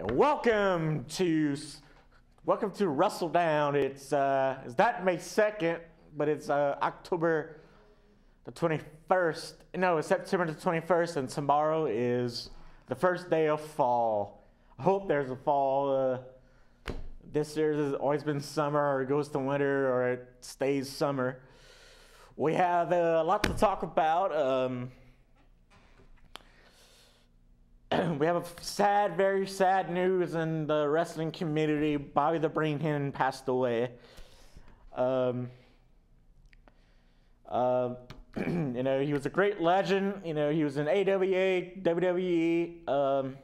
And welcome to WrestleDOWN. It's that May 2nd, but it's October the 21st. No, it's September the 21st, and tomorrow is the first day of fall. I hope there's a fall. This year has always been summer, or it goes to winter, or it stays summer. We have a lot to talk about. We have a very sad news in the wrestling community. Bobby the Brain Heenan passed away. You know, he was a great legend. You know, he was in AWA, WWE.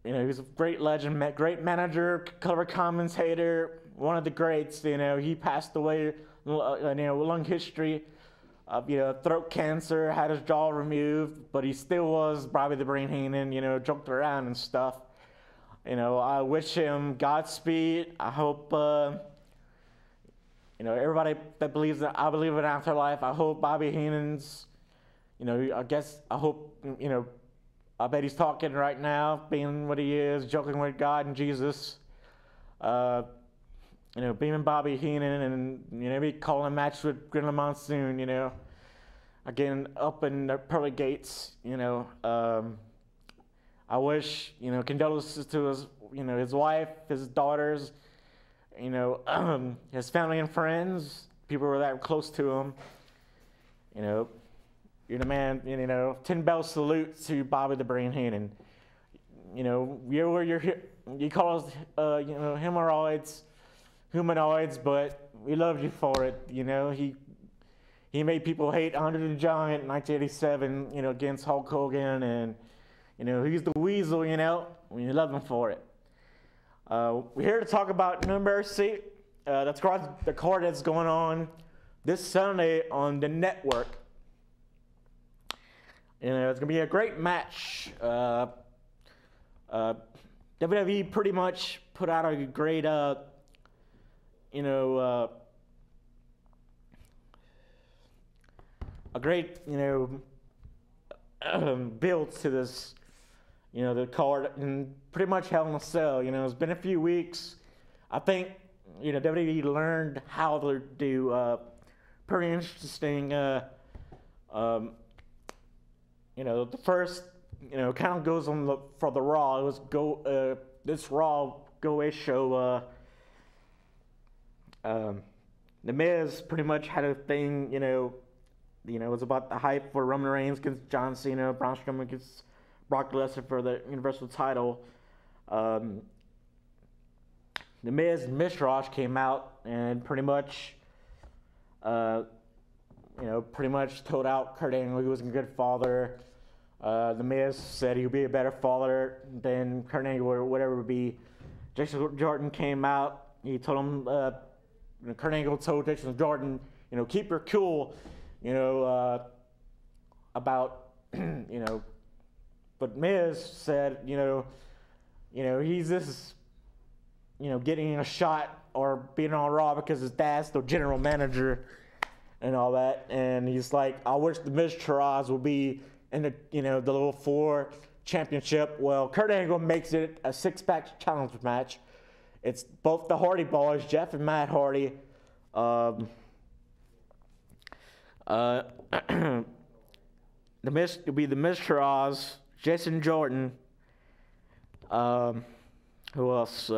You know, he was a great legend, great manager, color commentator, one of the greats. You know, he passed away. You know, lung history. You know, throat cancer, had his jaw removed, but he still was Bobby the Brain Heenan, you know, joked around and stuff. You know, I wish him Godspeed. I hope, you know, everybody that believes that I believe in afterlife, I hope Bobby Heenan's, you know, I hope, you know, I bet he's talking right now, being what he is, joking with God and Jesus. You know, being Bobby Heenan and, you know, maybe calling a match with Gorilla Monsoon, you know, again, up in the pearly gates, you know. I wish, you know, condolences to his, you know, his wife, his daughters, you know, his family and friends, people who were that close to him. You know, you're the man, you know, 10-bell salute to Bobby the Brain Heenan. You know, you call us, you know, humanoids, but we love you for it. You know, he made people hate Andre the Giant in 1987, you know, against Hulk Hogan, and, you know, he's the Weasel, you know, we love him for it. We're here to talk about No Mercy. That's the card that's going on this Sunday on the network. You know, it's going to be a great match. WWE pretty much put out a great, you know, a great, you know, build to this, you know, the card, and pretty much Hell in a Cell. You know, it's been a few weeks. I think, you know, WWE learned how to do pretty interesting, you know, the first, you know, kind of goes on for the Raw. It was this Raw go-away show. The Miz pretty much had a thing, you know, it was about the hype for Roman Reigns against John Cena, Braun Strowman against Brock Lesnar for the Universal title. The Miz and Miztourage came out and pretty much, you know, told out Kurt Angle he wasn't a good father. The Miz said he would be a better father than Kurt Angle or whatever it would be. Jason Jordan came out. He told him, Kurt Angle told Jason Jordan, you know, keep your cool, you know, about, you know, but Miz said, you know, he's this, you know, getting a shot or being on Raw because his dad's the general manager and all that, and he's like, I wish the Miztourage will be in the, you know, the little 4 championship. Well, Kurt Angle makes it a 6-pack challenge match. It's both the Hardy Boys, Jeff and Matt Hardy. The Miz will be the Miztourage, Jason Jordan. Who else?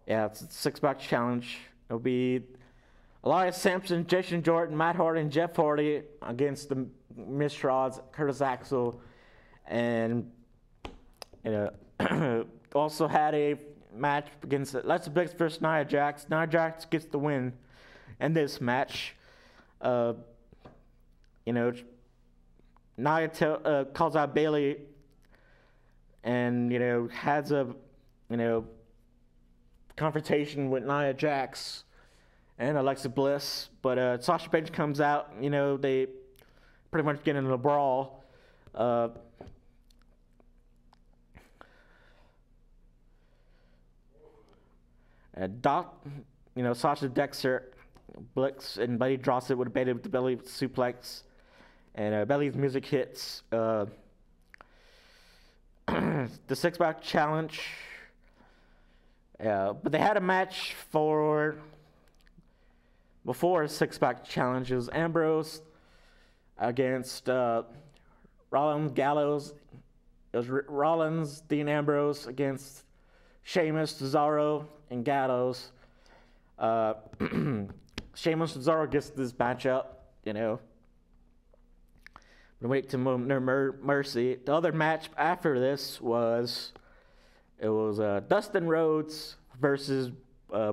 Yeah, it's a 6-pack challenge. It'll be Elias Sampson, Jason Jordan, Matt Hardy, and Jeff Hardy against the Miztourage, Curtis Axel, and, you know, also had a match against Alexa Bliss versus Nia Jax. Nia Jax gets the win in this match. You know, Nia calls out Bayley, and, you know, has a, you know, confrontation with Nia Jax and Alexa Bliss, but Sasha Banks comes out. You know, they pretty much get into a brawl. You know, Sasha Dexter Blix, and Buddy drops it with a belly suplex, and Belly's music hits. The six-pack challenge. But they had a match before a six-pack challenge. It was Ambrose against Rollins, Gallows. It was Rollins, Dean Ambrose against Sheamus, Cesaro, and Gallows. Sheamus and Cesaro gets this matchup, But wait to no mercy. The other match after this was Dustin Rhodes versus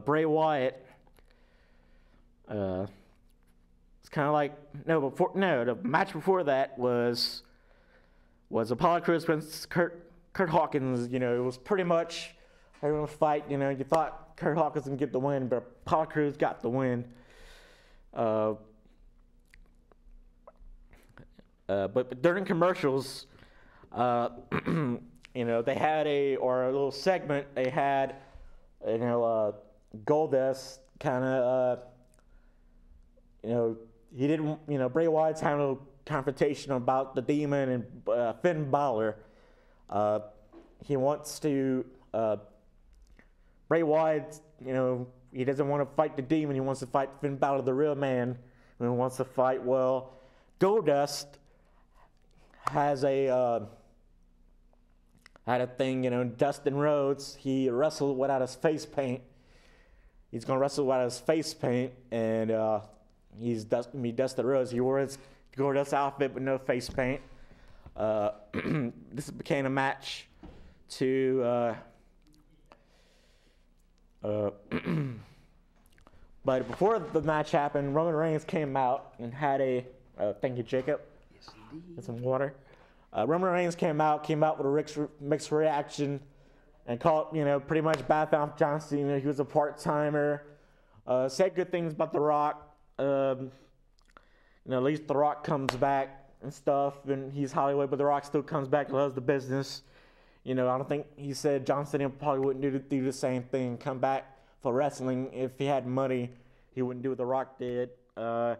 Bray Wyatt. It's kind of like the match before that was Apollo Crews against Kurt Hawkins. It was pretty much a fight. You thought Kurt Hawkins would get the win, but Apollo Crews got the win. But during commercials, they had a little segment. They had, Goldust kind of, he didn't, Bray Wyatt's having a confrontation about the Demon and Finn Balor. He wants to, Bray Wyatt, he doesn't want to fight the Demon. He wants to fight Finn Balor, the real man. And he wants to fight, Goldust has had a thing, Dustin Rhodes, he wrestled without his face paint. He's going to wrestle without his face paint, and he's Dustin Rhodes. He wore his Goldust outfit with no face paint. This became a match to... but before the match happened, Roman Reigns came out and had thank you, Jacob. Yes, indeed. Get some water. Roman Reigns came out with a mixed reaction and called, pretty much bad off John Cena. He was a part-timer. Said good things about The Rock. At least The Rock comes back and stuff, and he's Hollywood, but The Rock still comes back and loves the business. I don't think he said John Cena probably wouldn't do the same thing, come back for wrestling. If he had money, he wouldn't do what The Rock did. But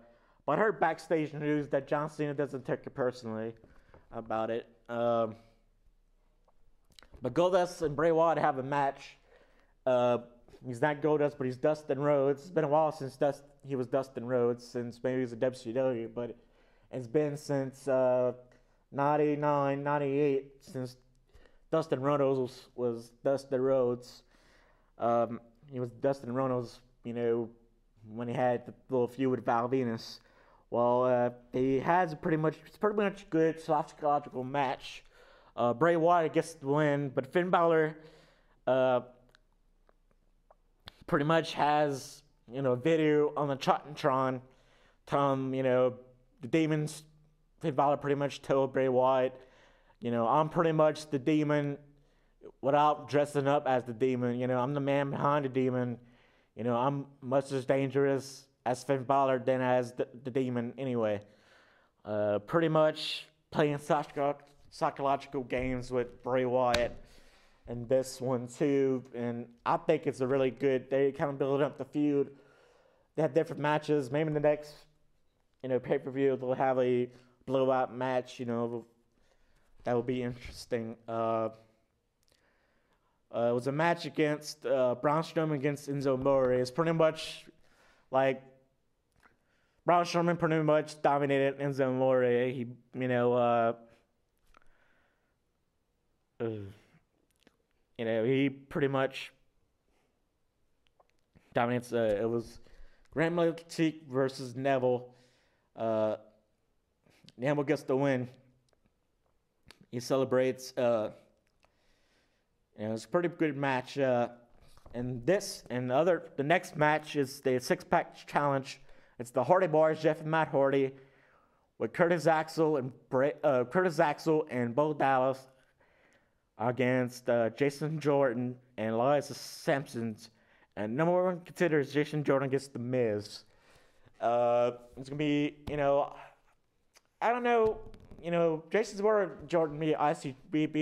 I heard backstage news that John Cena doesn't take it personally about it. But Goldust and Bray Wyatt have a match. He's not Goldust, but he's Dustin Rhodes. It's been a while since he was Dustin Rhodes, since maybe he was a WCW, but it's been since 99, 98, since Dustin Rhodes was Dustin Rhodes. He was Dustin Rhodes, when he had the little feud with Val Venus. Well, he has pretty much good psychological match. Bray Wyatt gets the win, but Finn Balor pretty much has, a video on the Tron telling, the Demons. Finn Balor pretty much told Bray Wyatt, I'm pretty much the Demon without dressing up as the Demon. I'm the man behind the Demon. I'm much as dangerous as Finn Balor than as the Demon anyway. Pretty much playing psychological games with Bray Wyatt and this one too. And I think it's a really good, they kind of build up the feud. They have different matches. Maybe in the next, pay-per-view they'll have a blowout match, that will be interesting. It was a match against Braun Strowman against Enzo Amore. It's pretty much like Braun Strowman pretty much dominated Enzo Amore. He, he pretty much dominates. It was Grand Metalik versus Neville. Neville gets the win. He celebrates. It's a pretty good match. And the next match is the six-pack challenge. It's the Hardy Boys, Jeff and Matt Hardy, with Curtis Axel and Bo Dallas against Jason Jordan and Elias Sampson. And number one considers Jason Jordan against The Miz. It's gonna be, I don't know. Jason Jordan be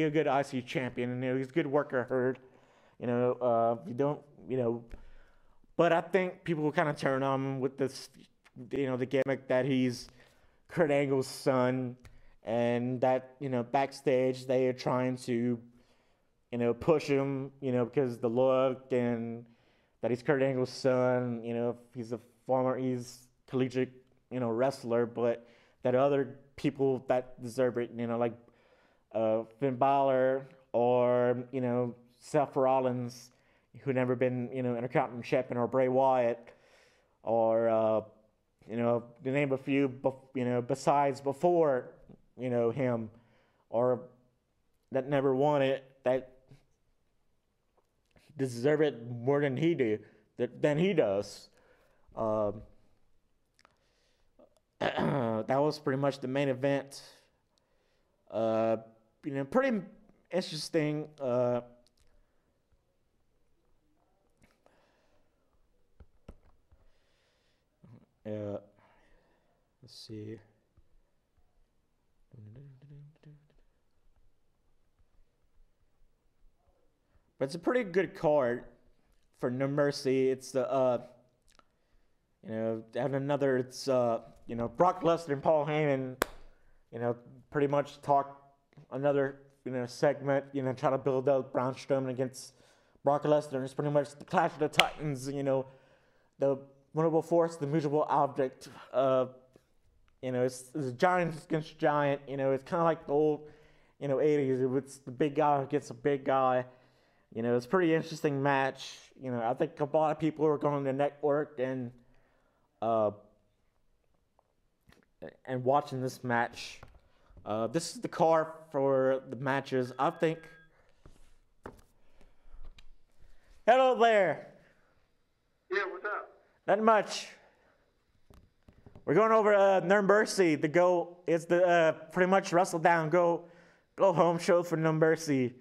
a good IC champion, and he's a good worker. I heard, you don't, But I think people will kind of turn on him with this, the gimmick that he's Kurt Angle's son, and that, backstage they are trying to, push him, because the look and that he's Kurt Angle's son, he's collegiate, wrestler, but that other people that deserve it, like Finn Balor or, Seth Rollins, who never been, Intercontinental Champion, or Bray Wyatt, or, to name a few, besides before, him, or that never won it, that deserve it more than he does. That was pretty much the main event. Pretty interesting. Let's see. But it's a pretty good card for No Mercy. It's the and another. It's Brock Lesnar and Paul Heyman. Pretty much talk another segment. Try to build up Braun Strowman against Brock Lesnar. It's pretty much the Clash of the Titans. The winnable force, the movable object. It's giant against giant. It's kind of like the old, 80s. It's the big guy against a big guy. It's a pretty interesting match. I think a lot of people are going to the network and watching this match. This is the card for the matches. I think. Hello there. Yeah, what's up? Not much. We're going over No Mercy. It's the pretty much WrestleDOWN go home show for No Mercy.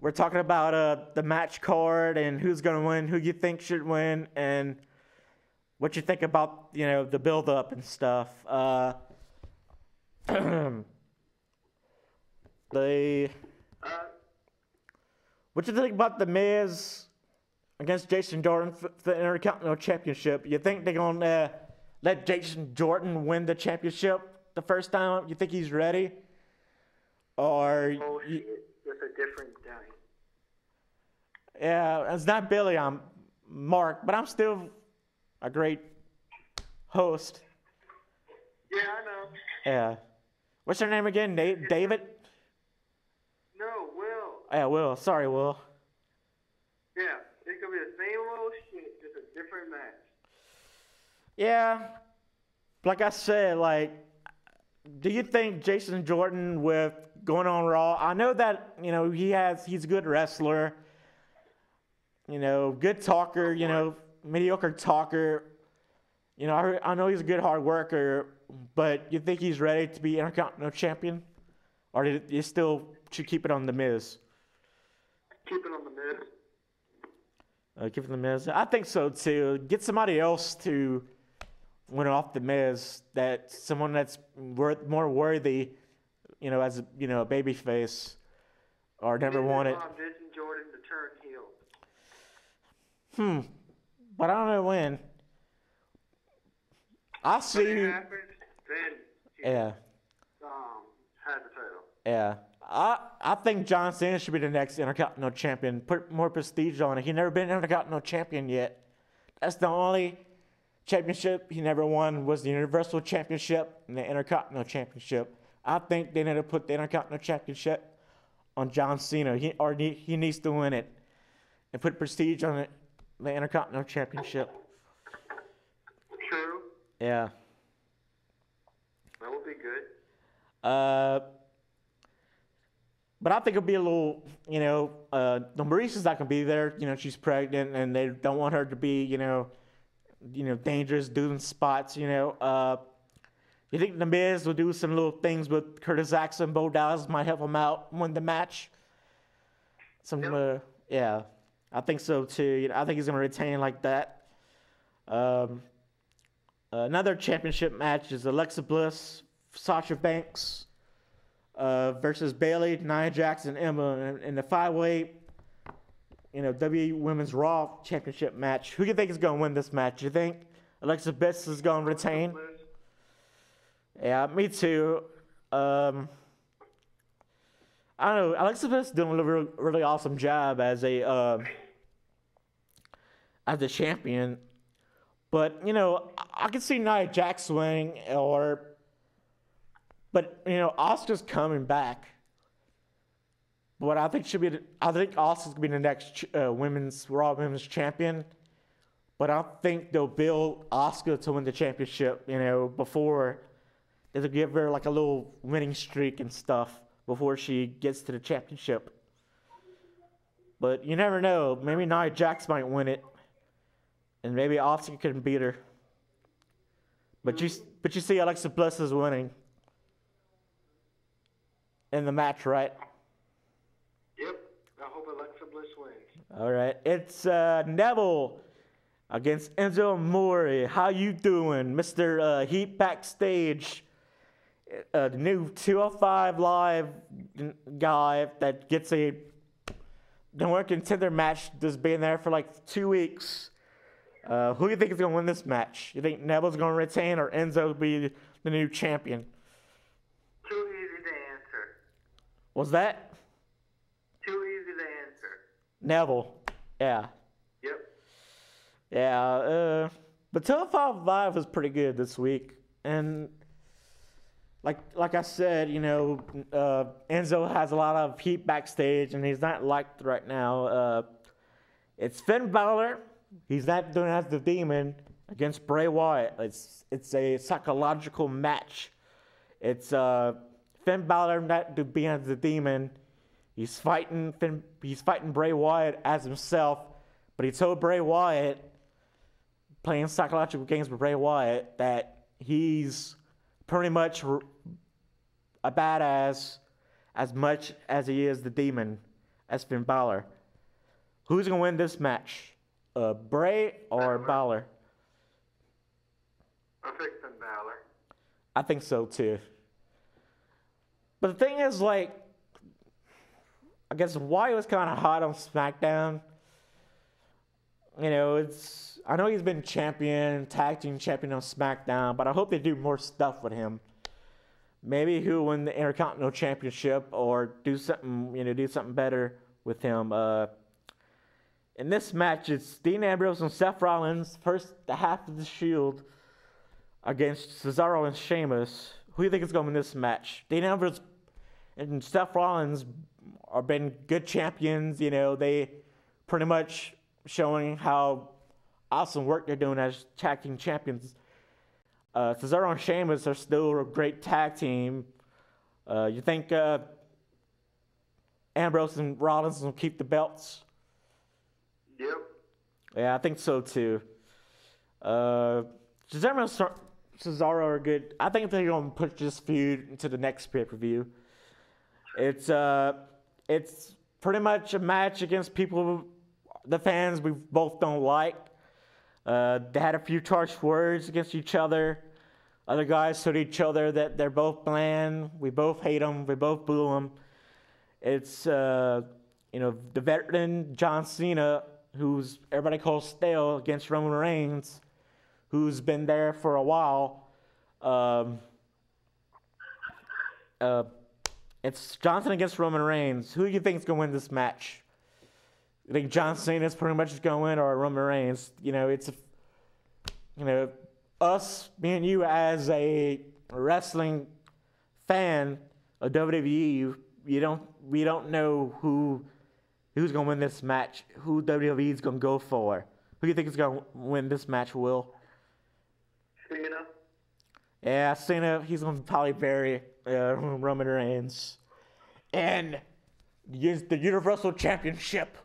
We're talking about the match card and who's going to win, who you think should win, and what you think about, the build-up and stuff. What you think about The Miz against Jason Jordan for the Intercontinental Championship? You think they're going to let Jason Jordan win the championship the first time? You think he's ready? Or... Oh, shit. It's a different guy. Yeah, it's not Billy, I'm Mark, but I'm still a great host. Yeah, I know. Yeah. What's your name again? David? No, Will. Yeah, Will. Sorry, Will. Yeah, it's going to be the same old shit, just a different match. Yeah. Like I said, do you think Jason Jordan with going on Raw, I know that, he's a good wrestler, good talker, mediocre talker. I know he's a good hard worker, but you think he's ready to be Intercontinental Champion? Or do you still should keep it on The Miz? Keep it on The Miz. Keep it on The Miz. I think so, too. Get somebody else to win off The Miz, someone that's more worthy, as a baby face, or never won it. Jason Jordan to turn heel. But I don't know when. I see. When it happens, then he Yeah. has the title. Yeah. I think John Cena should be the next Intercontinental Champion. Put more prestige on it. He's never been Intercontinental Champion yet. That's the only championship he never won, was the Universal Championship and the Intercontinental Championship. I think they need to put the Intercontinental Championship on John Cena. He needs to win it and put prestige on it, the Intercontinental Championship. True. Yeah. That would be good. But I think it'll be a little, the Maurice's not gonna be there. She's pregnant, and they don't want her to be, dangerous, doing spots. You think The Miz will do some little things with Curtis Axel and Bo Dallas, might help him out, win the match? Yeah, I think so too. I think he's gonna retain like that. Another championship match is Alexa Bliss, Sasha Banks versus Bayley, Nia Jax, and Emma in the 5-way WWE Women's Raw Championship match. Who do you think is going to win this match? You think Alexa Bliss is going to retain? Yeah, me too. I don't know. Alexa Bliss is doing a really awesome job as a champion. But, I can see Nia Jax winning, but Asuka's coming back. What I think Asuka's gonna be the next Raw Women's Champion. But I think they'll build Asuka to win the championship, before they'll give her like a little winning streak and stuff before she gets to the championship. But you never know. Maybe Nia Jax might win it, and maybe Asuka can beat her. But you see Alexa Bliss is winning in the match, right? Yep. I hope Alexa Bliss wins. All right. It's Neville against Enzo Amore. How you doing, Mr. Heat backstage? The new 205 Live guy that gets a number one contender match that's been there for like 2 weeks. Who do you think is going to win this match? You think Neville's going to retain or Enzo will be the new champion? Too easy to answer. What's that? Too easy to answer. Neville. Yeah. Yep. Yeah. But 205 Live was pretty good this week. And like I said, Enzo has a lot of heat backstage and he's not liked right now. It's Finn Balor. He's not doing it as the Demon against Bray Wyatt. It's a psychological match. It's Finn Balor not to be as the Demon. He's fighting Bray Wyatt as himself, but he told Bray Wyatt, playing psychological games with Bray Wyatt, that he's pretty much a badass as much as he is the Demon, as Finn Balor. Who's gonna win this match? Bray or Balor? I think Finn Balor. I think so too. But the thing is, I guess Wyatt was kind of hot on SmackDown. I know he's been tag team champion on SmackDown, but I hope they do more stuff with him. Maybe he'll win the Intercontinental Championship or do something better with him. In this match, it's Dean Ambrose and Seth Rollins, the half of the Shield, against Cesaro and Sheamus. Who do you think is going to win this match? Dean Ambrose and Seth Rollins have been good champions. They pretty much showing how awesome work they're doing as tag team champions. Cesaro and Sheamus are still a great tag team. You think Ambrose and Rollins will keep the belts? Yep. Yeah, I think so too. Cesaro are good. I think they're gonna push this feud into the next pay-per-view. It's pretty much a match against people, the fans we both don't like. They had a few harsh words against each other. Other guys told each other that they're both bland. We both hate them. We both boo them. It's the veteran John Cena, who's everybody calls stale, against Roman Reigns, who's been there for a while. It's Johnson against Roman Reigns. Who do you think is going to win this match? You think John Cena's pretty much going to win, or Roman Reigns? Us, me and you, as a wrestling fan of WWE, we don't know who's going to win this match, who WWE's going to go for. Who do you think is going to win this match, Will? Cena. Yeah, Cena, he's going to probably bury Roman Reigns. And use the Universal Championship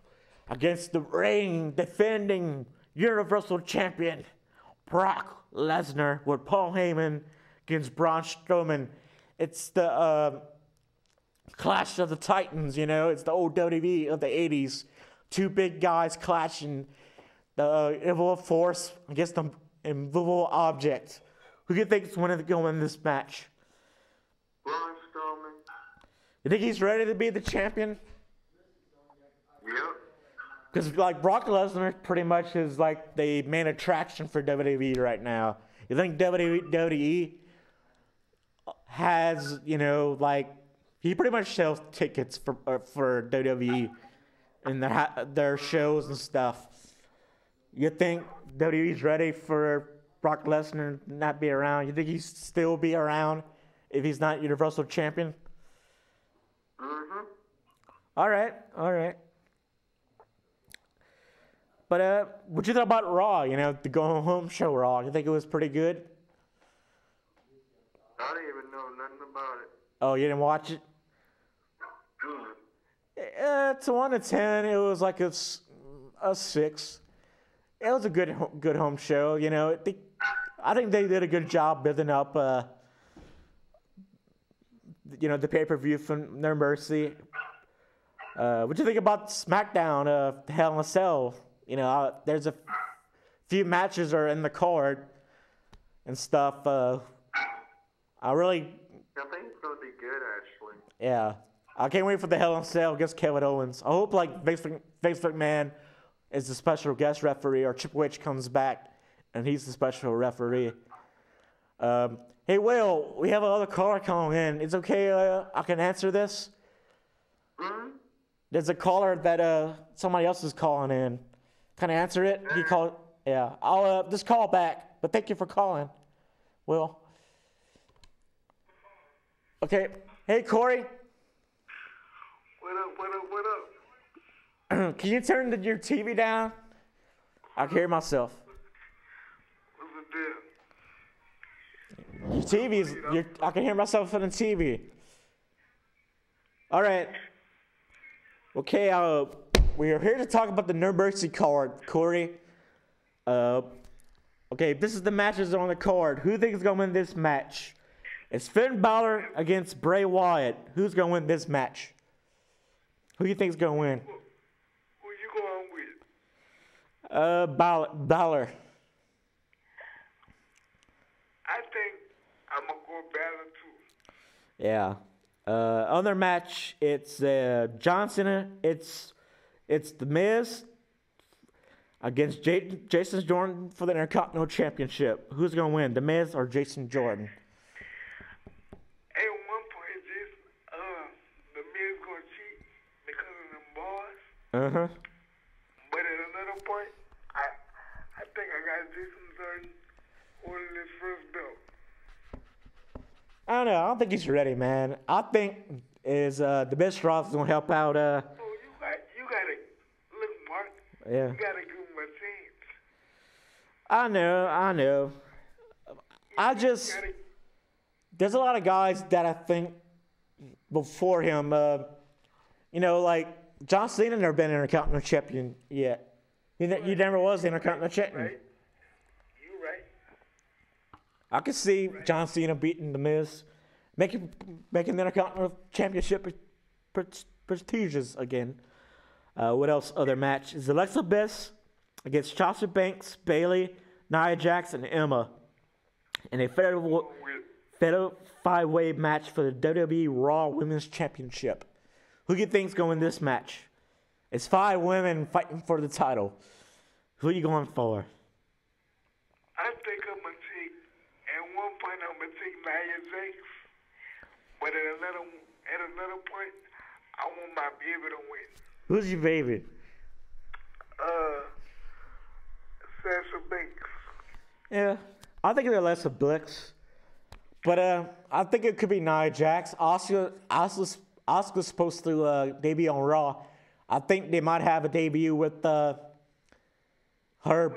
against the reigning, defending Universal Champion, Brock Lesnar, with Paul Heyman against Braun Strowman. It's the Clash of the Titans, it's the old WWE of the 80s. Two big guys clashing, the invisible force against the invisible object. Who do you think is going to win this match? Braun Strowman. You think he's ready to be the champion? Yep. Because like Brock Lesnar pretty much is like the main attraction for WWE right now. You think WWE has, you know, like he pretty much sells tickets for WWE and their shows and stuff. You think WWE's ready for Brock Lesnar not be around? You think he'd still be around if he's not Universal Champion? Mm-hmm. All right. But what you think about Raw? You know, the Go Home Show Raw. You think it was pretty good? I didn't even know nothing about it. Oh, you didn't watch it? It's a 1 to 10. It was like a 6. It was a good home show. You know, I think they did a good job building up. You know, the pay-per-view from No Mercy. What do you think about SmackDown? Hell in a Cell. You know, there's a few matches are in the card and stuff. I think it's gonna be good, actually. Yeah, I can't wait for the Hell in a Cell against Kevin Owens. I hope like Vince McMahon is the special guest referee, or Triple H comes back and he's the special referee. Hey, Will, we have another caller calling in. It's okay, I can answer this? Mm-hmm. There's a caller that somebody else is calling in. Can I answer it? He called. Yeah, I'll just call back. But thank you for calling, Will. Okay. Hey, Corey. What up? Can you turn your TV down? I can hear myself. What's the deal? Your TV's. I can hear myself on the TV. All right. Okay. We are here to talk about the No Mercy card, Corey. Okay, this is the matches on the card. Who thinks is gonna win this match? It's Finn Balor against Bray Wyatt. Who's gonna win this match? Who you think's gonna win? Who you going with? Balor. I think I'm gonna go Balor too. Yeah. Other match, it's John Cena. It's The Miz against Jason Jordan for the Intercontinental Championship. Who's gonna win, The Miz or Jason Jordan? At one point, The Miz gonna cheat because of them bars. But at another point, I think I got Jason Jordan holding his first belt. I don't know. I don't think he's ready, man. I think the best Roth is gonna help out. You gotta look, Mark. Yeah. You gotta give him a chance. I know. There's a lot of guys that I think before him. You know, like John Cena never been Intercontinental Champion yet. He never was Intercontinental Champion. Right. You right. I could see John Cena beating The Miz, making the Intercontinental Championship prestigious again. What else? Other match is Alexa Bliss against Sasha Banks, Bayley, Nia Jax, and Emma in a fatal 5-way match for the WWE Raw Women's Championship. Who do you think's going this match? It's 5 women fighting for the title. Who are you going for? I think I'm gonna take. At one point, I'm gonna take Nia Jax, but at another point, I want my baby to win. Who's your baby? Sasha Banks. Yeah, I think it's Alexa Bliss, but I think it could be Nia Jax. Asuka's supposed to debut on Raw. I think they might have a debut with her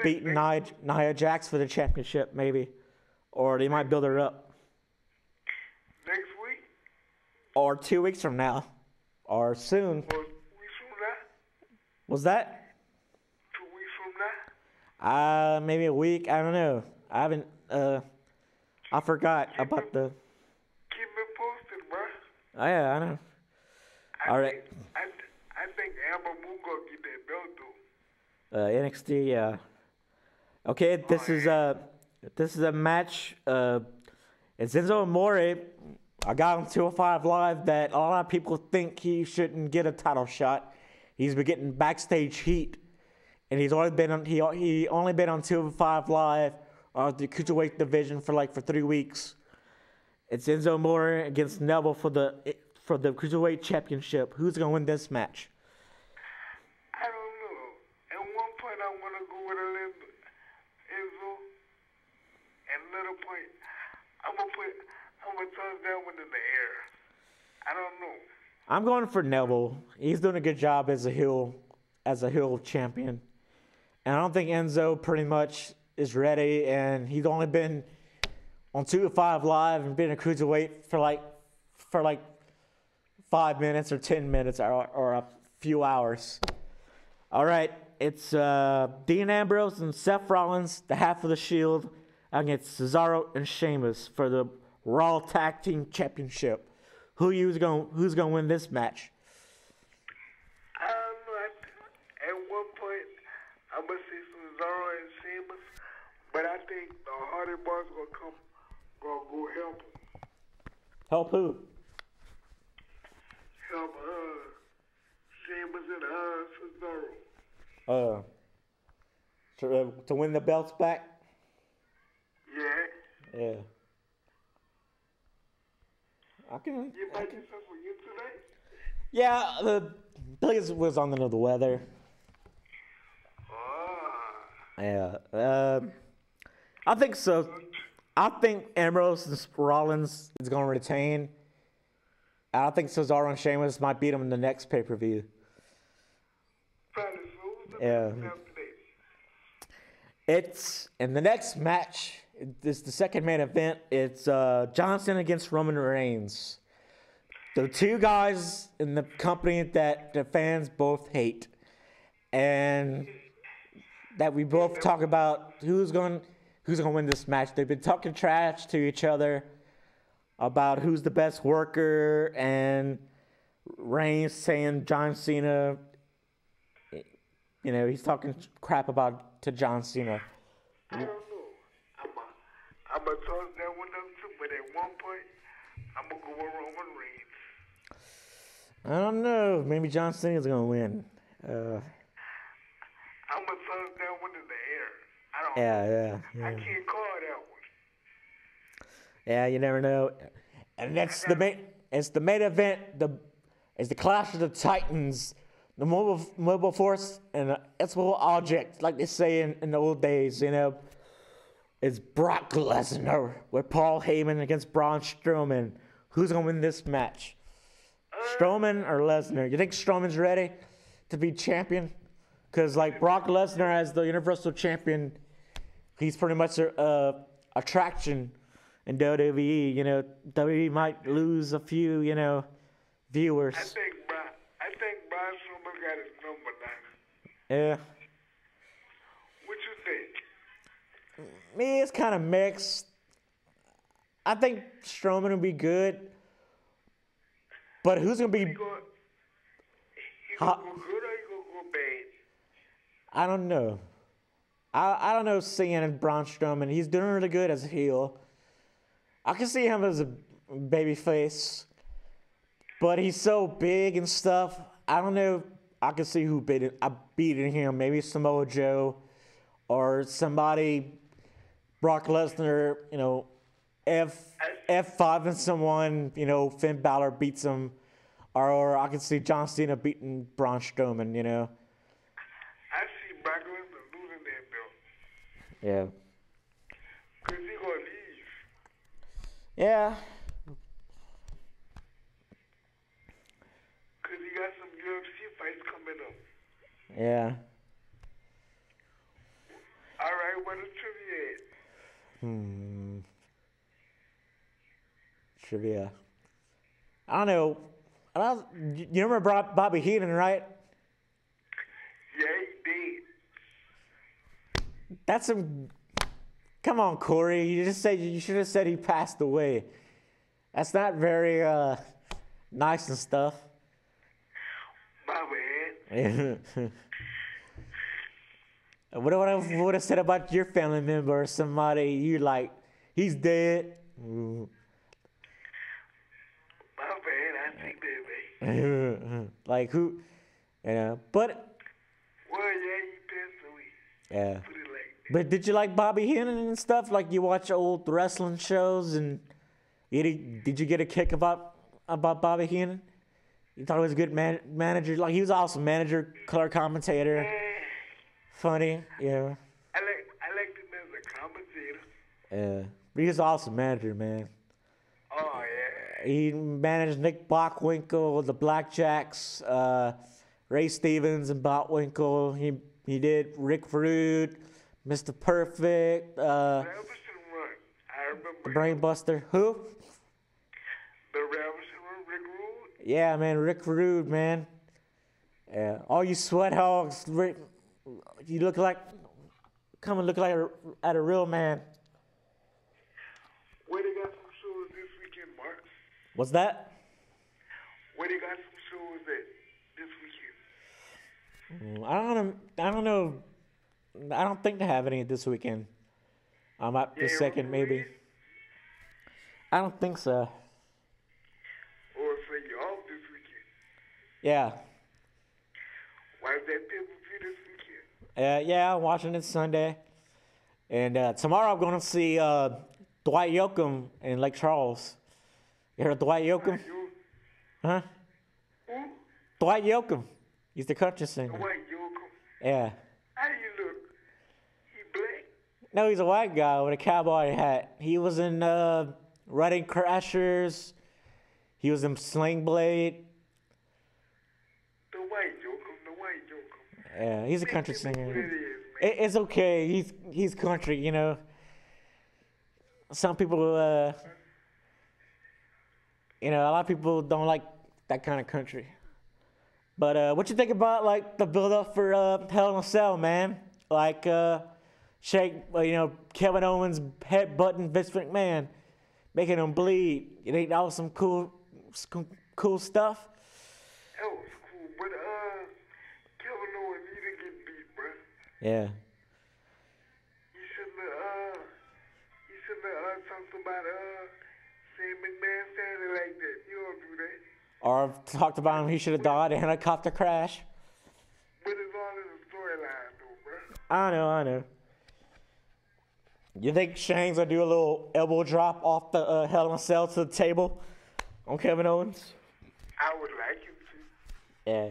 beating Nia Jax for the championship, maybe, or they might build her up. Next week? Or 2 weeks from now, or soon. Or weeks from now? Was that? 2 weeks from now? Maybe a week. I don't know. I haven't. I forgot about the. Keep me posted, bro. Oh yeah, I know. All right. I think Amber Moon gonna get that belt though. NXT, yeah. Okay, this is a match. It's Enzo Amore. I got on 205 Live that a lot of people think he shouldn't get a title shot. He's been getting backstage heat and he's only been on he only been on 205 Live or the cruiserweight division for 3 weeks. It's Enzo Amore against Neville for the cruiserweight championship. Who's gonna win this match? I don't know. At one point, I want to go with Enzo. At another point, I'm gonna toss that one in the air. I don't know. I'm going for Neville. He's doing a good job as a heel champion. And I don't think Enzo pretty much is ready, and he's only been on 205 Live and been a cruiserweight for 5 minutes or 10 minutes or a few hours. All right, it's Dean Ambrose and Seth Rollins, the half of the Shield, against Cesaro and Sheamus for the Raw Tag Team Championship. Who's gonna win this match? I don't know. At one point, I'm gonna say Cesaro and Sheamus, but I think the Hardy Boys gonna go help him. Help who? Help Sheamus and Cesaro. To win the belts back? Yeah. Yeah. You might do something for you today? Yeah, the Billies was on the weather. Yeah. I think so. I think Ambrose and Rollins is going to retain. I think Cesaro and Sheamus might beat them in the next pay-per-view. Yeah. It's in the next match. It's the second main event. It's John Cena against Roman Reigns. The two guys in the company that the fans both hate, and that we both talk about who's going to win this match. They've been talking trash to each other about who's the best worker, and Reigns saying John Cena. He's talking crap to John Cena. I don't know. I'm going to toss that one up too, but at one point, I'm going to go with Roman Reigns. I don't know. Maybe John Cena's going to win. I'm going to toss that one in the air. Yeah. I can't call that one. Yeah, you never know. And that's the main event. It's the Clash of the Titans, the mobile force, and the exploitable object, like they say in the old days. It's Brock Lesnar with Paul Heyman against Braun Strowman. Who's gonna win this match? Strowman or Lesnar? You think Strowman's ready to be champion? Because Brock Lesnar as the Universal Champion, he's pretty much a attraction in WWE. WWE might lose a few, viewers. I think Braun Strowman got his number now. Yeah. What you think? Me, it's kind of mixed. I think Strowman will be good, but who's gonna be? He gonna go good or he gonna go bad? I don't know. I don't know. Seeing Braun Strowman, he's doing really good as a heel. I can see him as a baby face, but he's so big and stuff. I don't know. I can see who beating him. Maybe Samoa Joe or somebody. Brock Lesnar, F5 and someone, Finn Balor beats him. Or I can see John Cena beating Braun Strowman, I see Brock Lesnar losing that belt. Yeah. Because he's going to leave. Yeah. Because he got some UFC fights coming up. Yeah. All right, what is trivia at? Trivia. I don't know. You remember Bobby Heenan, right? Yeah, he did. That's a. Come on, Corey. You should have said he passed away. That's not very nice and stuff. My bad. What would have said about your family member or somebody you like? He's dead. My bad. I think that, man. Like who? But. Well, yeah, he passed Yeah. Put it like that. But did you like Bobby Heenan and stuff? Like you watch old wrestling shows and did you get a kick about Bobby Heenan? You thought he was a good manager? Like he was an awesome manager, color commentator, funny, yeah. I liked him as a commentator. Yeah. But he was an awesome manager, man. Oh, yeah. He managed Nick Bockwinkel, the Blackjacks, Ray Stevens and Bockwinkel. He did Rick Rude, Mr. Perfect, Ravishing Run. I remember. Brainbuster. Who? The Ravishing Run, Rick Rude. Yeah, man, Rick Rude, man. Yeah, all you sweat hogs, Rick, you look like, come and look like at a real man. Where they got some shows this weekend, Mark? What's that? Where they got some shows at this weekend? I don't know. I don't think they have any this weekend. I'm up the second, maybe. I don't think so. Or so you off this weekend? Yeah. Why is that pay-per-view this weekend? Yeah, I'm watching it Sunday. And tomorrow I'm going to see Dwight Yoakam in Lake Charles. You heard of Dwight Yoakam? Huh? Who? Dwight Yoakam. He's the country singer. Dwight Yoakam. Yeah. How do you look? He black? No, he's a white guy with a cowboy hat. He was in Wedding Crashers. He was in Sling Blade. The White Yoakam. Yeah, he's a country singer. What it is, man. It's okay. He's country, you know. Some people, you know, a lot of people don't like that kind of country. But what you think about like the build up for Hell in a Cell, man? Like Kevin Owens headbutting Vince McMahon, making him bleed. You think that was some cool stuff? That was cool, but Kevin Owens, he didn't get beat, bro. Yeah. You shouldn't have talked about saying McMahon sounded like that. You don't do that. Or talked about him, he should have died in a helicopter crash. But it's all in the storyline, though, bro. I know. You think Shane's gonna do a little elbow drop off the Hell in a Cell to the table on Kevin Owens? I would like him to. Yeah.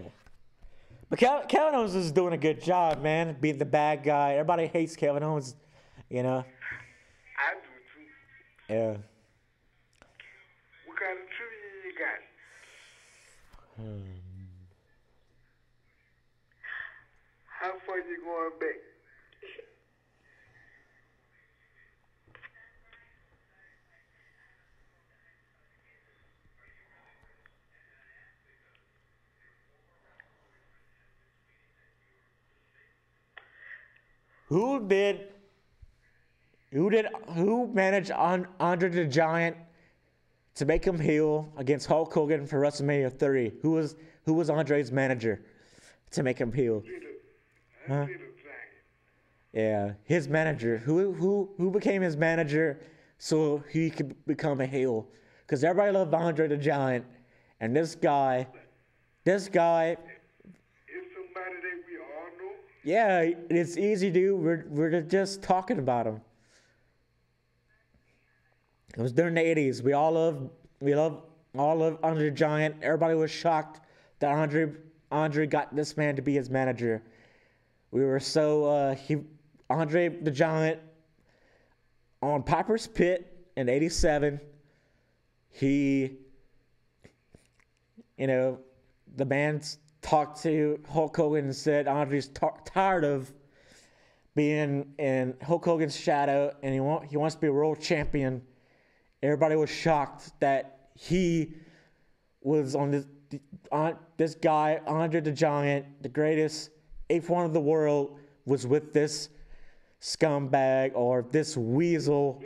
But Kevin Owens is doing a good job, man, being the bad guy. Everybody hates Kevin Owens, you know? I do, too. Yeah. What kind of trivia you got? How far you going back? Who managed Andre the Giant to make him heel against Hulk Hogan for WrestleMania 30? Who was Andre's manager to make him heel? Huh? Yeah, his manager. Who became his manager so he could become a heel? Because everybody loved Andre the Giant, and this guy. Is somebody that we all know? Yeah, it's easy, dude. We're just talking about him. It was during the 80s. We all loved Andre the Giant. Everybody was shocked that Andre got this man to be his manager. We were so Andre the Giant on Piper's Pit in '87. The man talked to Hulk Hogan and said Andre's tired of being in Hulk Hogan's shadow, and he wants to be a world champion. Everybody was shocked that he was on this guy, Andre the Giant, the greatest eighth one of the world, was with this scumbag or this weasel.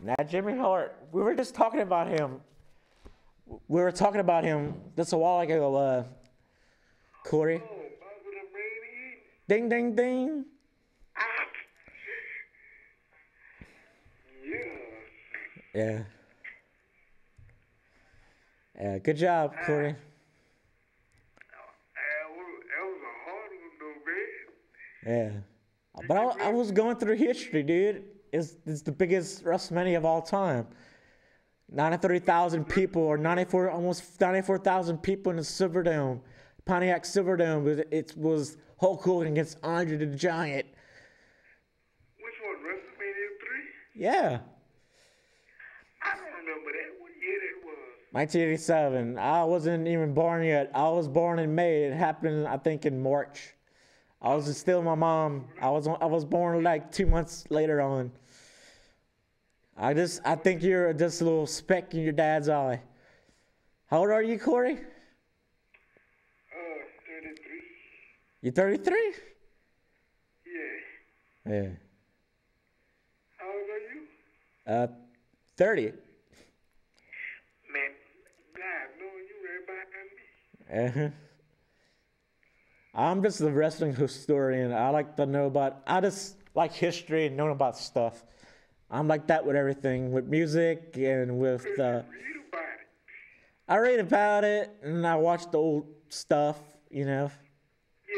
Not Jimmy Hart. We were just talking about him. Just a while ago, Corey. Ding, ding, ding. Yeah. Good job, Corey. That was a hard one, though, Yeah. But I was going through history, dude. It's the biggest WrestleMania of all time. 93,000 people, or almost 94,000 people in the Silverdome, Pontiac Silverdome. It was Hulk Hogan against Andre the Giant. Which one, WrestleMania 3? Yeah. I don't remember that. What year that was? 1987. I wasn't even born yet. I was born in May. It happened, I think, in March. I was still my mom. I was born like 2 months later on. I think you're just a little speck in your dad's eye. How old are you, Corey? 33. You 33? Yeah. Yeah. How old are you? 30. Man, God, knowing you right behind me. I'm just a wrestling historian. I just like history and knowing about stuff. I'm like that with everything, with music and with. Read about it. I read about it and I watch the old stuff, you know. Yeah,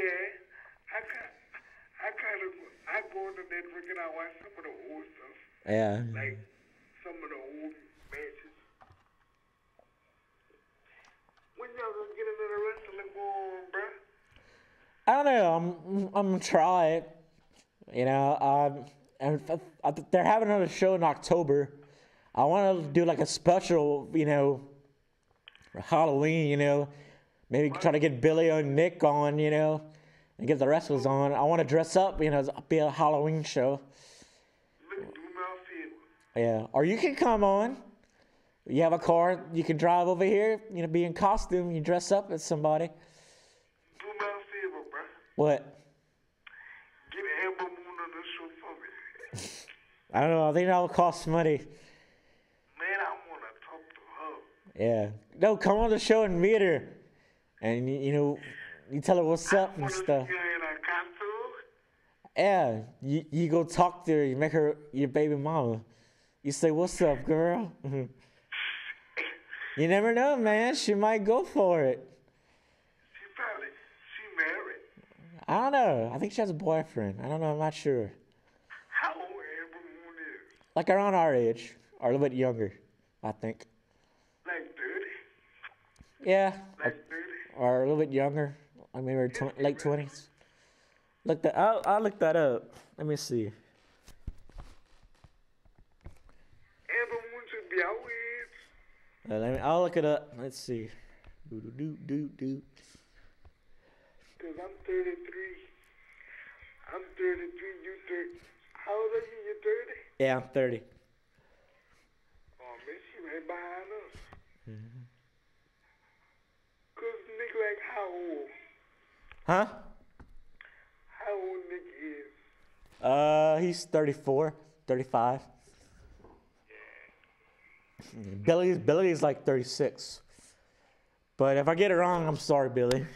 I go on the network and I watch some of the old stuff. Yeah. Like some of the old matches. When y'all gonna get another wrestling going, bruh? I don't know. I'm gonna try it. You know, they're having another show in October. I want to do like a special, you know, for Halloween. You know, maybe try to get Billy and Nick on. You know, and get the wrestlers on. I want to dress up. You know, be a Halloween show. Look, do me a favor. Yeah, or you can come on. You have a car, you can drive over here. You know, be in costume. You dress up as somebody. Do me a favor, bruh. What? Get Amber Moon on the show for me. I don't know. I think that will cost money. Man, I want to talk to her. Yeah. No, come on the show and meet her. And, you know, you tell her what's up and stuff. See her in her costume. Yeah. You go talk to her. You make her your baby mama. You say, what's up, girl? You never know, man. She might go for it. She married. I don't know. I think she has a boyfriend. I don't know. I'm not sure. How old Amber Moon is? Like around our age. Or a little bit younger, I think. Like 30? Yeah. Like 30? Or a little bit younger. Like maybe late 20s. I'll look that up. Let me see. Amber Moon should be our age. I'll look it up. Let's see. Do. Because I'm 33. I'm 33, you 30. How old are you? You're 30? Yeah, I'm 30. Oh, man, she right behind us. Because Nick, like, how old? Huh? How old Nick is? He's 34, 35. Billy's like 36. But if I get it wrong, I'm sorry, Billy.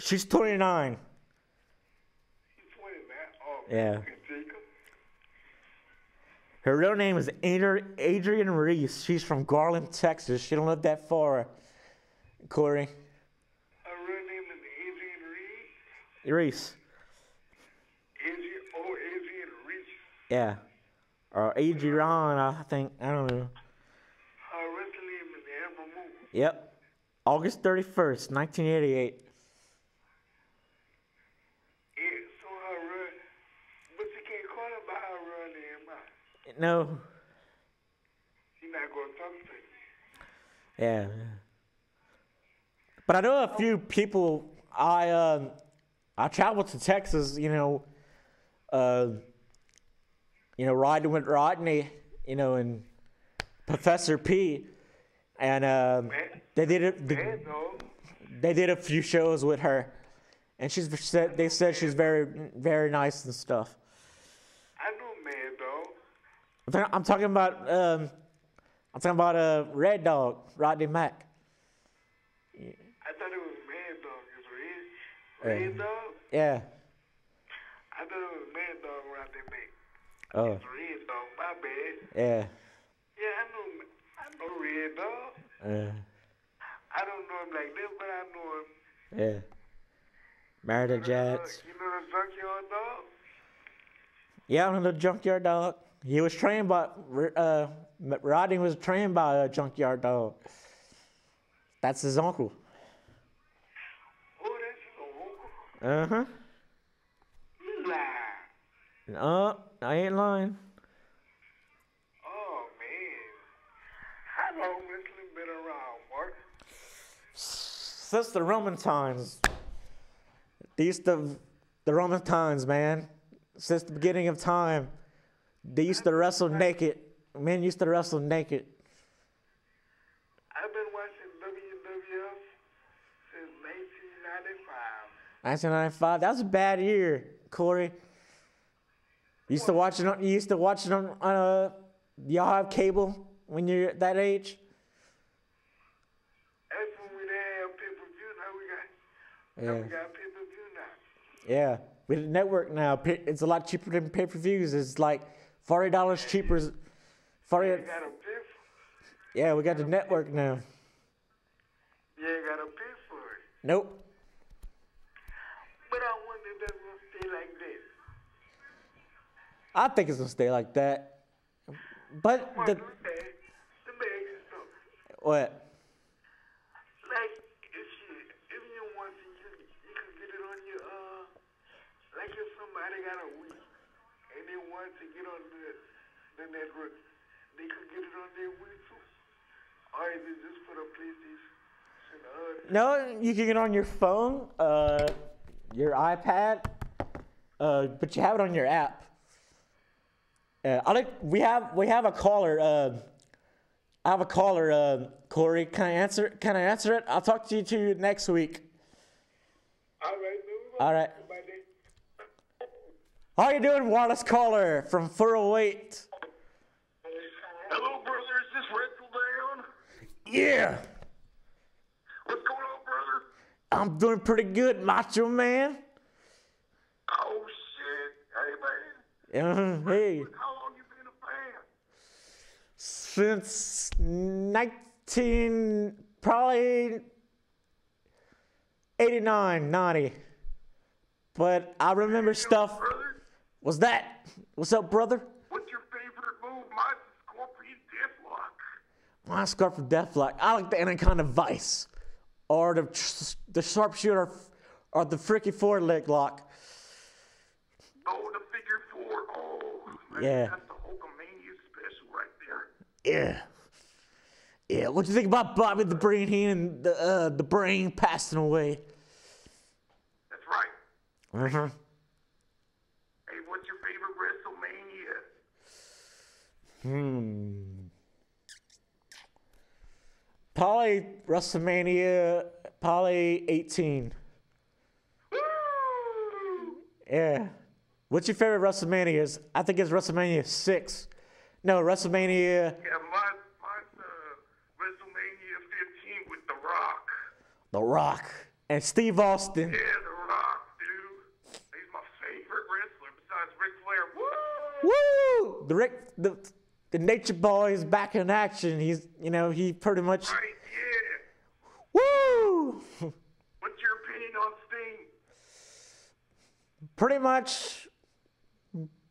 She's 29. She's 29? Oh, Yeah. Jacob. Her real name is Adrienne Reese. She's from Garland, Texas. She don't live that far, Corey. Her real name is Adrienne Reese? Reese. Adrienne Reese. Yeah. Or Adrienne, I think. I don't know. Her wrestling name is Amber Moon. Yep. August 31st, 1988. So her real... But you can't call her by her real name, huh? No. She's not going to talk to you. Yeah. But I know a few people. I traveled to Texas, riding with Rodney, and Professor P, and they did a few shows with her, and they said she's very, very nice and stuff. I know Mad Dog. I'm talking about Red Dog, Rodney Mack. I thought it was Mad Dog. It's Red Dog? Yeah. I thought it was Mad Dog Rodney Mack. Oh. It's Red Dog, my bad. Yeah. Yeah, I know Red Dog. I don't know him like this, but I know him. Yeah. Married to Jets. You know the junkyard dog? Yeah, I know the junkyard dog. He was trained by, Rodney was trained by a junkyard dog. That's his uncle. Oh, that's your uncle? Uh-huh. You lie. No, I ain't lying. Oh, man. How long wrestling been around, Mark? Since the Roman times. The Roman times, man. Since the beginning of time. They used to wrestle naked. Men used to wrestle naked. I've been watching WWF since 1995. 1995. That was a bad year, Corey. You used to watch it on y'all have cable when you're that age? That's when we didn't have pay-per-view. Now we got pay-per-view now. Yeah. With the network now, it's a lot cheaper than pay-per-views. It's like $40 cheaper. You got a pay Yeah, we got the network now. You ain't got to pay for it. Nope. But I wonder if that's going to stay like this. I think it's gonna stay like that. But Mark, let me ask you something. what? Like, if you want to, you can get it on your, like if somebody got a Wii and they want to get on the network, they could get it on their Wii too? Or is it just for the PlayStation? No, you can get it on your phone, your iPad, but you have it on your app. We have a caller. I have a caller, Corey. Can I answer it? I'll talk to you next week. All right. How you doing, wireless caller from 408? Hello, brother. Is this WrestleDOWN? Yeah. What's going on, brother? I'm doing pretty good, Macho Man. Oh, shit. Hey, man. Hey. How long you been a fan? Since probably 89, 90. But I remember stuff. Brother? What's up, brother? What's your favorite move? Mine's Scorpion Deathlock. My Scorpion Deathlock. I like the Anaconda Vice. Or the Sharpshooter. Or the Freaky Four Leg Lock. Oh, the figure four. Oh, man, Yeah. that's the Hulkamania special right there. Yeah. Yeah, what do you think about Bobby the Brain Heenan and the Brain passing away? That's right. Uh-huh. Hey, what's your favorite WrestleMania? Probably WrestleMania, probably 18. Woo! Yeah. What's your favorite WrestleMania? I think it's WrestleMania 6. No, WrestleMania. Yeah, mine's WrestleMania 15 with The Rock. The Rock. And Steve Austin. Yeah, The Rock, dude. He's my favorite wrestler besides Ric Flair. Woo! Woo! The Nature Boy is back in action. He pretty much. Right, yeah. Woo! What's your opinion on Sting? Pretty much.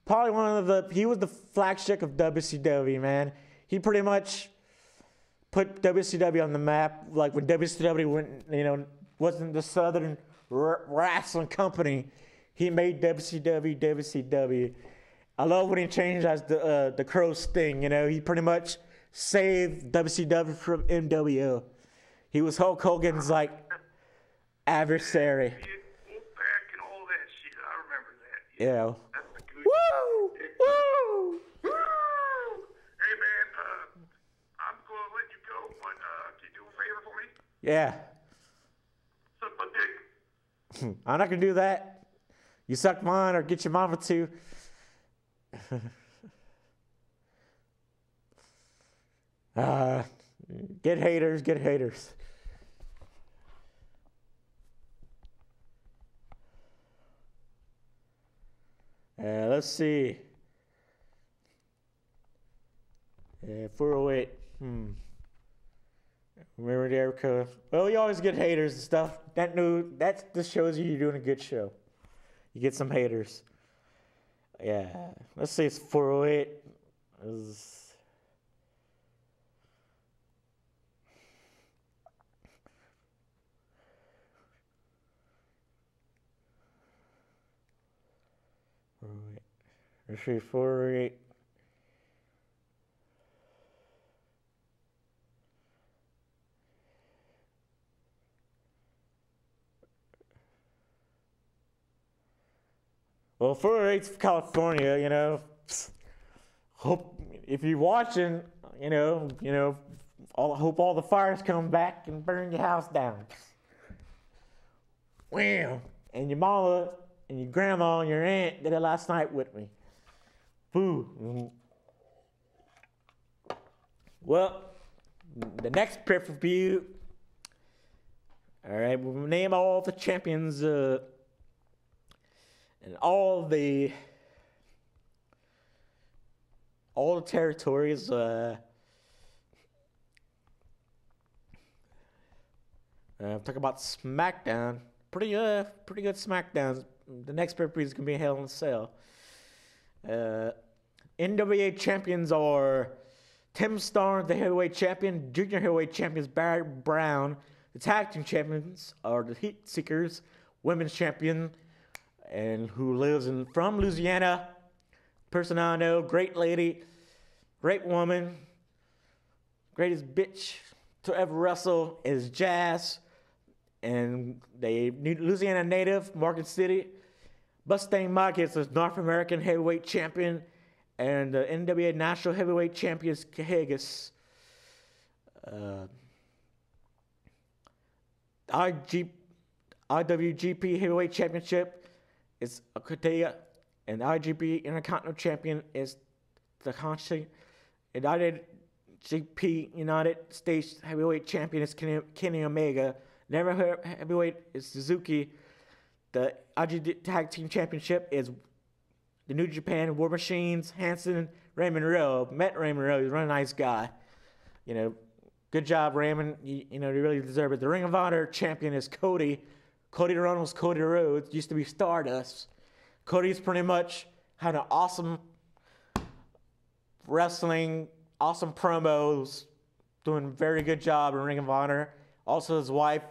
Probably he was the flagship of WCW, man. He pretty much put WCW on the map. Like when WCW wasn't the Southern Wrestling Company, he made WCW. I love when he changed as the Crow's Sting. He pretty much saved WCW from NWO. He was Hulk Hogan's adversary. Wolfpack and all that shit. I remember that. Yeah. That's a good. Woo! Woo! Woo! Hey man, I'm gonna let you go, but can you do a favor for me? Yeah. Suck my dick. I'm not gonna do that. You suck mine or get your mama to. Get haters. Let's see. 408. Remember Jericho? Well, you always get haters and stuff. That just shows you you're doing a good show. You get some haters. Yeah. Let's say it's 408. Let's see, 408. Well, 408's California, you know. Hope if you're watching, hope all the fires come back and burn your house down. Wham! And your mama and your grandma and your aunt did it last night with me. Boo. Well, the next pay-per-view. All right, we'll name all the champions and all the territories. Talk about SmackDown. Pretty good SmackDowns. The next pay-per-view is gonna be Hell in a Cell. NWA champions are Tim Starr, the heavyweight champion. Junior heavyweight champions Barry Brown. The tag team champions are the Heat Seekers. Women's champion, and who lives from Louisiana. Person I know, great lady, great woman, greatest bitch to ever wrestle is Jazz. And they Louisiana native, Market City. Mustang Markets is North American heavyweight champion, and the NWA National Heavyweight Champion is Cahagas. IWGP Heavyweight Championship is Akatea, and the IGP Intercontinental Champion is Takashi. And United States Heavyweight Champion is Kenny Omega. Never Heavyweight is Suzuki. The IG Tag Team Championship is the New Japan War Machines, Hanson, Raymond Rowe. Met Raymond Rowe. He's a really nice guy. Good job, Raymond. You really deserve it. The Ring of Honor champion is Cody. Cody Runnels, Cody Rhodes. Used to be Stardust. Cody's pretty much had an awesome wrestling, awesome promos, doing a very good job in Ring of Honor. Also, his wife,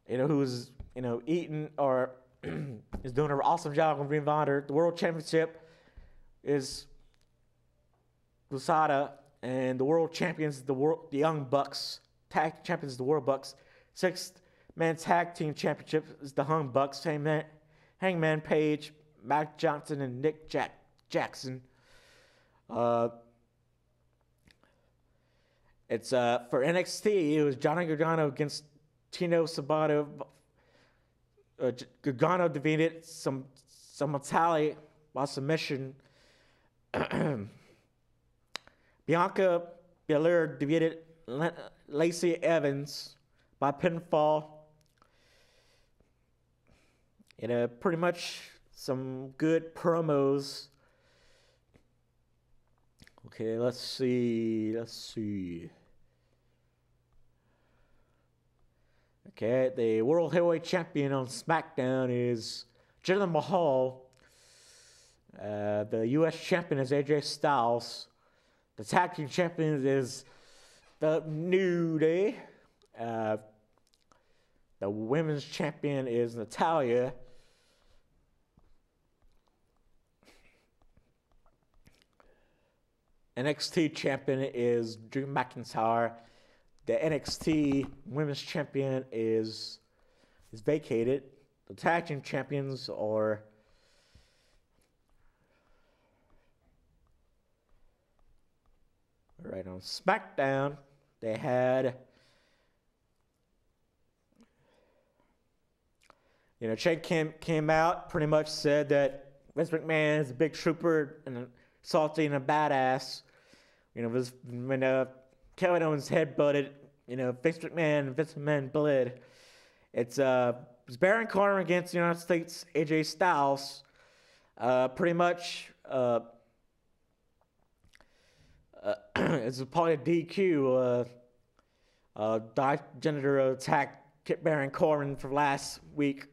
who's eating or is doing an awesome job in Ring of Honor. The World Championship is Lusada, and the World Champions, the Young Bucks. Tag Champions, the World Bucks. Six-man Tag Team Championship is the Hung Bucks. Hangman Page, Matt Johnson, and Nick Jackson. It's for NXT. It was Johnny Gargano against Tino Sabato. Gargano defeated some Italian by submission. Bianca Belair defeated Lacey Evans by pinfall. Pretty much some good promos. Okay, let's see. Okay, the World Heavyweight Champion on SmackDown is Jinder Mahal. The U.S. Champion is AJ Styles. The Tag Team Champion is the New Day. The Women's Champion is Natalya. NXT Champion is Drew McIntyre. The NXT Women's Champion is vacated. The Tag Team Champions are right on SmackDown. They had Shane came out, pretty much said that Vince McMahon is a big trooper and salty and a badass. When Kevin Owens headbutted, Vince McMahon bled. It's Baron Corbin against the United States AJ Styles. Pretty much, it's probably a DQ. Gender attacked Baron Corbin for last week.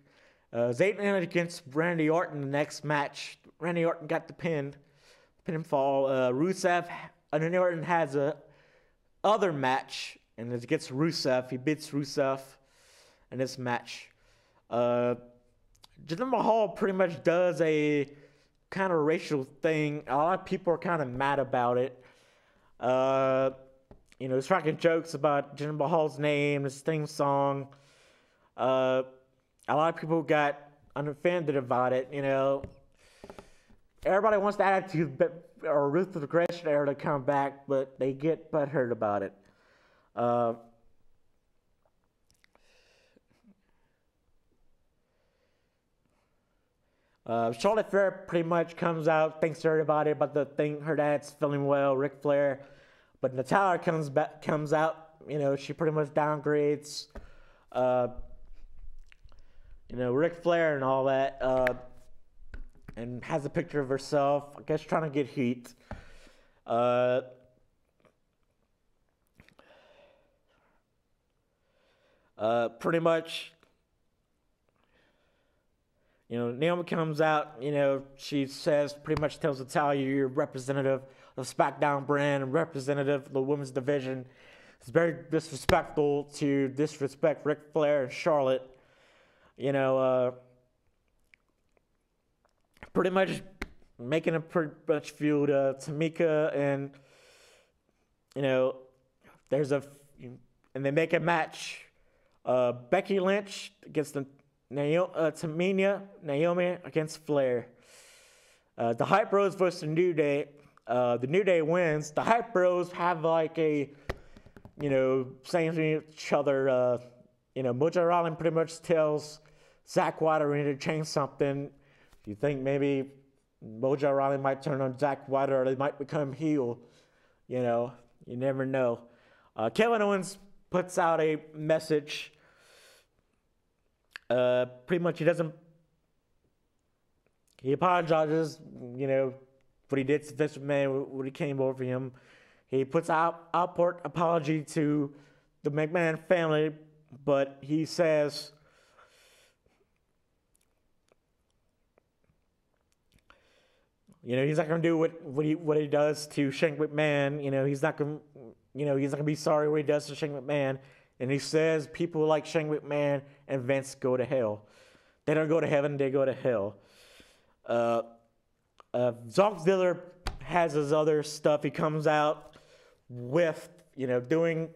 Zayden against Randy Orton the next match. Randy Orton got the pinfall. Rusev, Randy Orton has a other match, and it's against Rusev. He beats Rusev in this match. Jinder Mahal pretty much does a kind of racial thing. A lot of people are kind of mad about it. He's cracking jokes about Jinder Mahal's name, his theme song. A lot of people got offended about it. Everybody wants the Attitude or Ruthless Aggression era to come back, but they get butthurt about it. Charlotte Flair pretty much comes out, thanks to everybody about the thing. Her dad's feeling well, Ric Flair, but Natalya comes out. She pretty much downgrades, Ric Flair and all that, and has a picture of herself. I guess trying to get heat. Pretty much. Naomi comes out, she pretty much tells Natalya, you're representative of SmackDown brand and representative of the women's division. It's very disrespectful to disrespect Ric Flair and Charlotte. Pretty much making a pretty much feud. Tamika and, and they make a match. Becky Lynch against Naomi against Flair. The Hype Bros versus the New Day. The New Day wins. The Hype Bros have like a, saying to each other, Mojo Rawley pretty much tells Zack Ryder we need to change something. You think maybe Mojo Rawley might turn on Zack Ryder or they might become heel. You never know. Kevin Owens puts out a message. Pretty much he apologizes, what he did to Vince McMahon when he came over him. He puts out apology to the McMahon family, but he says, he's not going to do what he does to Shane McMahon. He's not going to be sorry what he does to Shane McMahon. And he says people like Shane McMahon and Vince go to hell. They don't go to heaven, they go to hell. Dolph Ziggler has his other stuff. He comes out with, doing,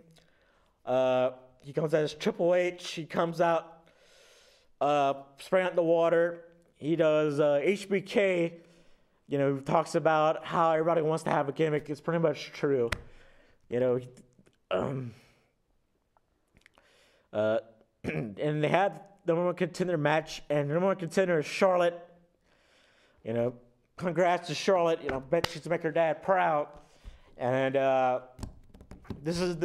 he comes out as Triple H. He comes out spraying out the water. He does HBK, talks about how everybody wants to have a gimmick. It's pretty much true. And they had the number one contender match, and the number one contender is Charlotte. Congrats to Charlotte. Bet she's to make her dad proud. And this is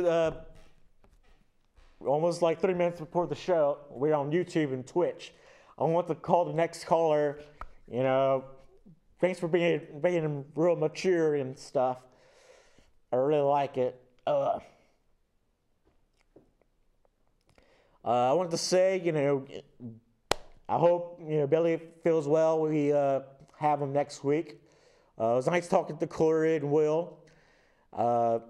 almost like 30 minutes before the show. We're on YouTube and Twitch. I want to call the next caller. Thanks for being real mature and stuff. I really like it. I wanted to say, I hope, Billy feels well. We have him next week. It was nice talking to Corey and Will. I'm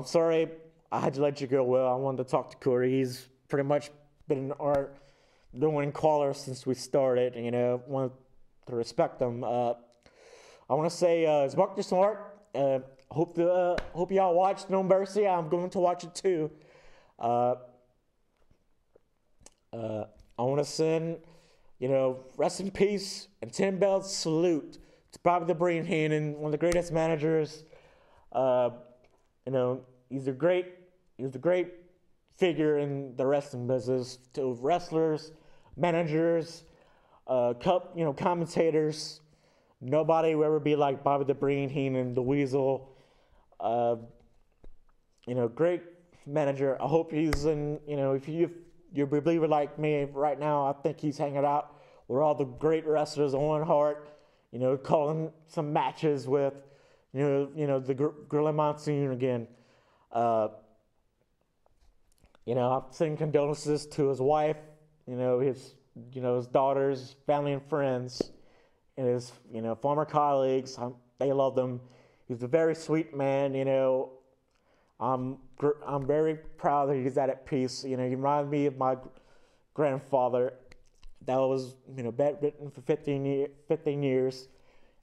sorry I had to let you go, Will. I wanted to talk to Corey. He's pretty much been our doing caller since we started. Wanted to respect him. I want to say, it's Mark the Smart. Hope y'all watched No Mercy. I'm going to watch it too. I want to send, rest in peace and 10 belts salute to Bobby the Brain Heenan, one of the greatest managers. He's a great figure in the wrestling business. To wrestlers, managers, commentators, nobody will ever be like Bobby the Brain Heenan, the Weasel. Great manager. I hope he's in. If you're a believer like me right now, I think he's hanging out with all the great wrestlers on Hart, calling some matches with, the Gorilla Monsoon again. I'm sending condolences to his wife, his daughters, family and friends, and his, former colleagues. They love him. He's a very sweet man, I'm very proud that he's at peace. He reminds me of my grandfather that was, bedridden for 15 years.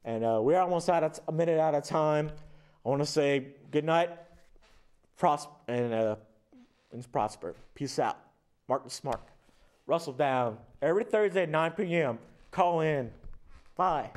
And we're almost a minute out of time. I want to say good night, and prosper. Peace out. Mark the Smart. WrestleDOWN. Every Thursday at 9 p.m. Call in. Bye.